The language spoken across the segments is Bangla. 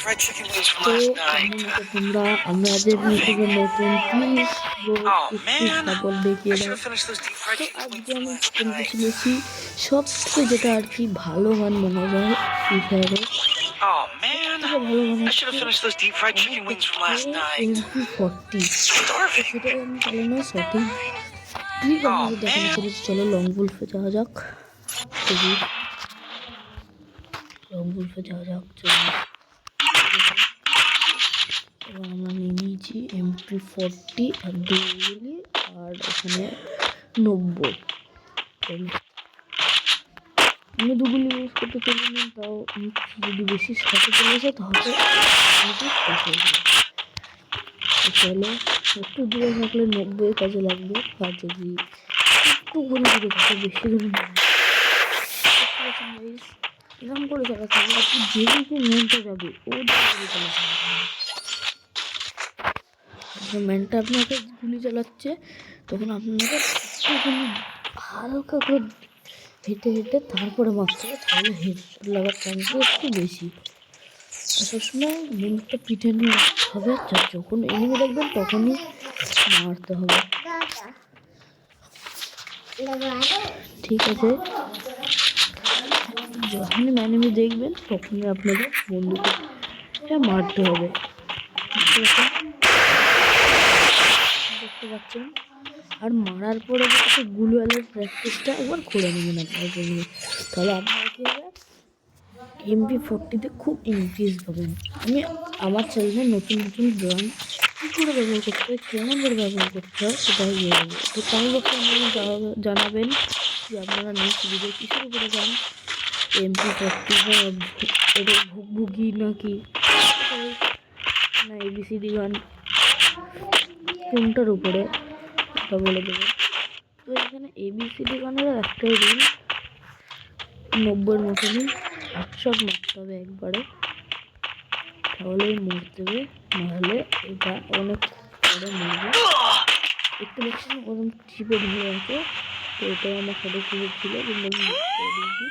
fried chicken wings from তো last কেমন night. আছো তোমরা? আমাদের ইউটিউবে নতুন, প্লিজ ব্রো Oh একটু man, সাপোর্ট দেখিয়ে I should দাও। have finished those deep fried তো chicken আজকে wings from আমি last খেলতে night. চলেছি সব থেকে যেটা আর কি ভালো গান মনে হয় ফ্রি ফায়ারে। Oh সব man, থেকে ভালো গান I should have হচ্ছে finished those deep fried আমার chicken wings from পক্ষে last night. MP40। তো Starving. সেটাই আমি চালানো সঠিক। ঠিক আমি Oh দেখানো man. চলেছি, চলো লং বুলফে যাওয়া যাক। দেখি লং বুলফে যাওয়া যাক, চলো। এবার আমরা নিয়ে নিয়েছি MP40 আর দুগুলি, আর এখানে 90। আমি দুগুলি ইউজ করতে চলিনি, তাও যদি বেশি শর্টে চলে আসে তাহলে চলো একটু দূরে থাকলে 90 কাজে লাগবে, আর যদি একটু ঘুরে দূরে থাকে বেশি দূরে না। এরকম করে চালাতে হবে, আপনি যেদিকে মনটা যাবে ও দিকে চালাতে হবে। ম্যানটা আপনাকে গুলি চালাচ্ছে তখন আপনাকে একটুখানি হালকা করে হেঁটে হেঁটে তারপরে মারতে হবে, তাহলে হেডশট লাগার চান্স একটু বেশি। আর সবসময় বন্দুকটা পিঠে নিয়ে আসতে হবে, যখন এনিমি দেখবেন তখনই মারতে হবে, ঠিক আছে? যখনই এনিমি দেখবেন তখনই আপনাকে বন্দুকটা মারতে হবে, দেখতে পাচ্ছেন? আর মারার পরে একটু গুলওয়ালের প্র্যাকটিসটা একবার করে নেবেন আপনার জন্য, তাহলে আপনার কী হবে, MP40তে খুব ইনক্রিজ পাবেন। আমি আমার চ্যানেলে নতুন নতুন গান কী করে ব্যবহার করতে হয়, কেমন করে ব্যবহার করতে হয় সেটাই দিয়ে দেবো। তো কমেন্ট বক্সে আমাকে জানাবেন যে আপনারা নেক্সট ভিডিও কিসের উপরে গান, MP40 এটা ভুগভুগি নাকি না ABCD গান, কোনটার উপরে ওটা বলে দেবো। তো এখানে ABCD গানেরও একটাই রুল, 90-এর মতনই হেডশট মারতে হবে একবারে, তাহলেই মরতে হবে, নাহলে এটা অনেক পরে মরবে। দেখতে পাচ্ছেন ওরকম চিপে ধরে আছে, তো এটাই আমার সাথে সুযোগ ছিল, কিন্তু আমি মিস করে দিয়েছি।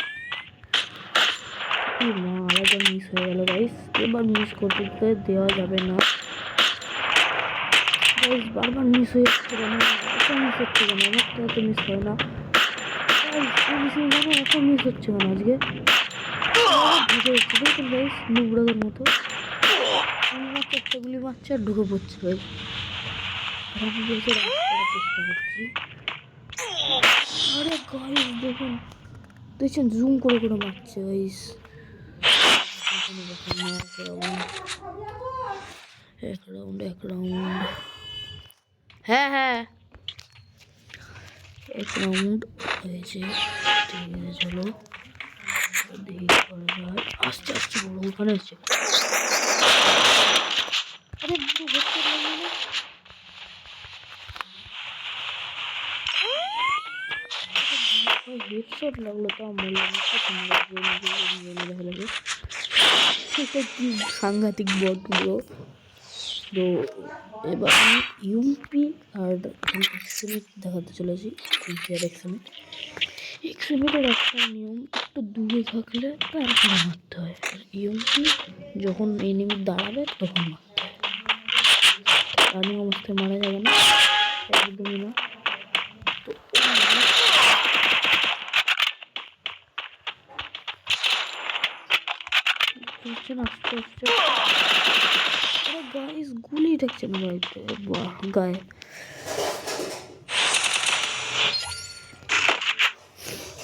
মা আলাদা মিস হয়ে গেল গাইস, এবার মিস করতে দেওয়া যাবে না গাইস, বারবার মিস হয়ে যাচ্ছে কেন, এত মিস হচ্ছে কেন, আমার তো এত মিস হয় না এত মিস হচ্ছে কেন আজকে, ঢুকে যাচ্ছে দেখুন গাইস, নুবরাদের মতো একটা গুলি মারছে আর ঢুকে পড়ছে ভাই। আমি বলছি রাস্তার চেষ্টা করছি, আরে গাইস দেখুন, দেখছেন জুম করে করে মারছে গাইস। এক রাউন্ড হ্যাঁ হ্যাঁ এক রাউন্ড হয়েছে, ঠিক আছে চলো দেখি করা যায়। আস্তে আস্তে বড় ওখানে আছে, আরে হেডশট লাগলো, তো আমার লাগে সেটা কি সাংঘাতিক বট গুলো। তো এবার আমি ইউপি আর এক্সিমিট দেখাতে চলেছি। ইউপি আর এক্সিমিটের একটা নিয়ম, একটু দূরে থাকলে তারপরে মারতে হয়, আর ইউপি যখন এনিমি দাঁড়াবে তখন মারতে হয়, রানিং অবস্থায় মারা যাবে না, একদমই না। তো দেখছেন আস্তে আস্তে গাইস গুলি দেখছেন গাইতে, বাহ গায়ে।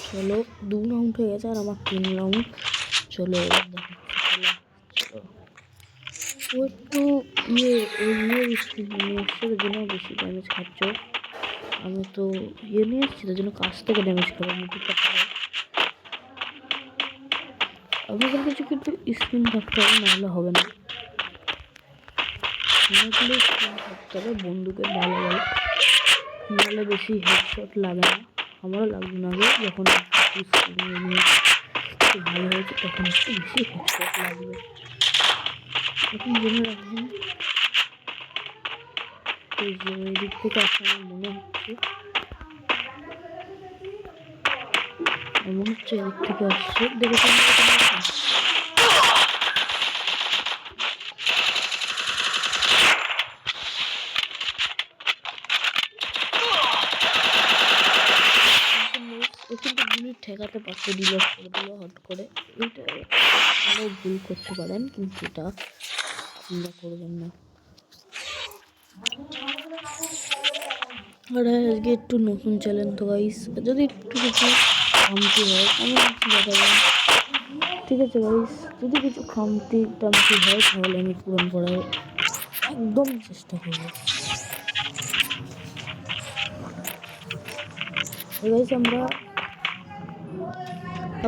চলো 2 রাউন্ড হয়ে গেছে আর আমার 3 রাউন্ড। চলো এবার দেখাচ্ছি, ও একটু নিয়ে এসছে তার জন্য বেশি ড্যামেজ খাচ্ছ। আমি তো নিয়ে এসেছি তার জন্য কাছ থেকে ড্যামেজ খাবো, আপনাদের কিছু কিন্তু স্ক্রিন থাকতে হবে, নাহলে হবে না। অনেকগুলো স্ক্রিন থাকতে হবে বন্দুকের, ভালো ভালো, নাহলে বেশি হেডশট লাগে না। আমারও লাগবে না, আগে যখন স্ক্রিন নিয়ে ভালো হয়েছে তখন একটু বেশি হেডশট লাগবে, এখন জেনে রাখবেন। এই যে ওই দিক থেকে আসলে আমার মনে হচ্ছে এদিক থেকে আসছে, দেখেছেন ঠেকাতে 500 ডিলট করে দিল হট করে। এটা আপনারাও ভুল করতে পারেন, কিন্তু এটা আপনারা করবেন না। আর আজকে একটু নতুন চ্যানেল তো গাইস, যদি একটু কিছু খামতি হয় আমি দেখাবো, ঠিক আছে গাইস? যদি কিছু খামতি টামতি হয় তাহলে আমি পূরণ করার একদম চেষ্টা করবো। গাইস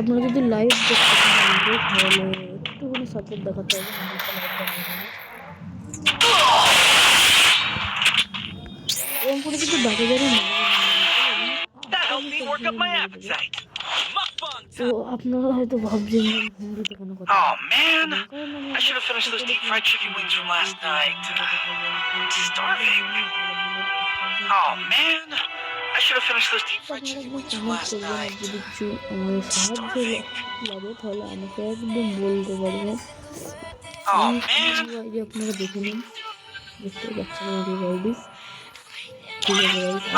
আপনারা যদি লাইভ দেখতে চান তাহলে একটুখানি সাপোর্ট দেখাতে হবে, এরকম করে কিন্তু বাকি যারা তো আপনারা হয়তো ভাবছেন হিন্দিতে কোনো কথা। Oh man, I should have finished those deep fried chicken wings from last night. Starving. Oh man, I should have finished those deep fried chicken wings from last night. যদি কিছু আমাদের সাহায্য লাগে তাহলে আমাকে একদম বলতে পারবেন। Oh man, আইডি আপনারা দেখে নিন, দেখতে পাচ্ছেন আমাদের আইডি।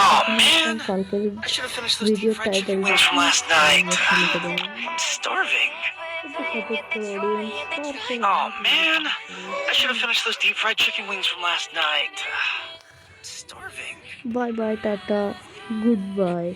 oh man, কালকের I should have finished those video deep fried title chicken wings from last night. দেবেন। Starving. সাপোর্ট করে audience. Oh man, I should have finished those deep fried chicken wings from last night. Starving. Bye bye, tata, good bye.